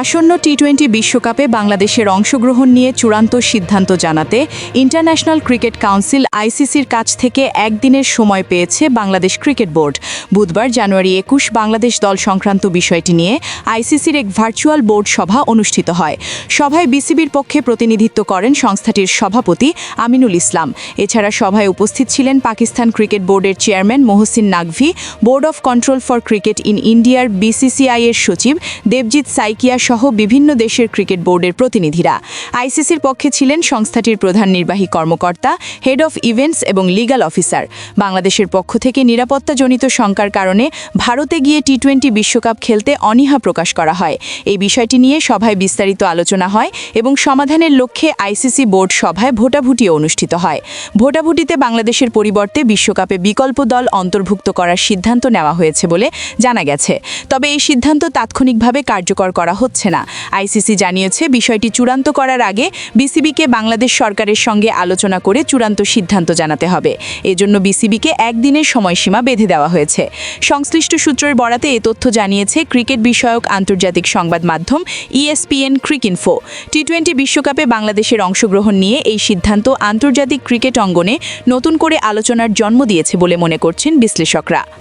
আসন্ন টি-20 বিশ্বকাপে বাংলাদেশের অংশগ্রহণ নিয়ে চূড়ান্ত সিদ্ধান্ত জানাতে ইন্টারন্যাশনাল ক্রিকেট কাউন্সিল আইসিসির কাছ থেকে একদিনের সময় পেয়েছে বাংলাদেশ ক্রিকেট বোর্ড। বুধবার জানুয়ারি ২১ বাংলাদেশ দল সংক্রান্ত বিষয়টি নিয়ে আইসিসির এক ভার্চুয়াল বোর্ড সভা অনুষ্ঠিত হয়। সভায় বিসিবির পক্ষে প্রতিনিধিত্ব করেন সংস্থাটির সভাপতি আমিনুল ইসলাম। এছাড়া সভায় উপস্থিত ছিলেন পাকিস্তান ক্রিকেট বোর্ডের chairman Mohsin Naqvi, board of control for cricket in ইন্ডিয়ার বিসিসিআই এর সচিব দেবজিৎ সাইকিয়া সহ বিভিন্ন দেশের ক্রিকেট বোর্ডের প্রতিনিধিরা। আইসিসির পক্ষে ছিলেন সংস্থাটির প্রধান নির্বাহী কর্মকর্তা, হেড অফ ইভেন্টস এবং লিগ্যাল অফিসার। বাংলাদেশের পক্ষ থেকে নিরাপত্তাজনিত শঙ্কার কারণে ভারতে গিয়ে টি-20 বিশ্বকাপ খেলতে অনীহা প্রকাশ করা হয়। এই বিষয়টি নিয়ে সভায় বিস্তারিত আলোচনা হয় এবং সমাধানের লক্ষ্যে আইসিসি বোর্ড সভায় ভোটাভুটিও অনুষ্ঠিত হয়। ভোটাভুটিতে বাংলাদেশের পরিবর্তে বিশ্বকাপে বিকল্প দল অন্তর্ভুক্ত করার সিদ্ধান্ত নেওয়া হয়েছে বলে জানা গেছে। তবে এই সিদ্ধান্ত তাৎক্ষণিকভাবে কার্যকর করা হচ্ছে না। আইসিসি জানিয়েছে বিষয়টি চূড়ান্ত করার আগে বিসিবিকে বাংলাদেশ সরকারের সঙ্গে আলোচনা করে চূড়ান্ত সিদ্ধান্ত জানাতে হবে। এজন্য বিসিবিকে একদিনের সময়সীমা বেঁধে দেওয়া হয়েছে। সংশ্লিষ্ট সূত্রের বরাতে এ তথ্য জানিয়েছে ক্রিকেট বিষয়ক আন্তর্জাতিক সংবাদ মাধ্যম ESPN ক্রিকইনফো। টি-20 বিশ্বকাপে বাংলাদেশের অংশগ্রহণ নিয়ে এই সিদ্ধান্ত আন্তর্জাতিক ক্রিকেট অঙ্গনে নতুন করে আলোচনার জন্ম দিয়েছে বলে মনে করছেন বিশ্লেষকরা।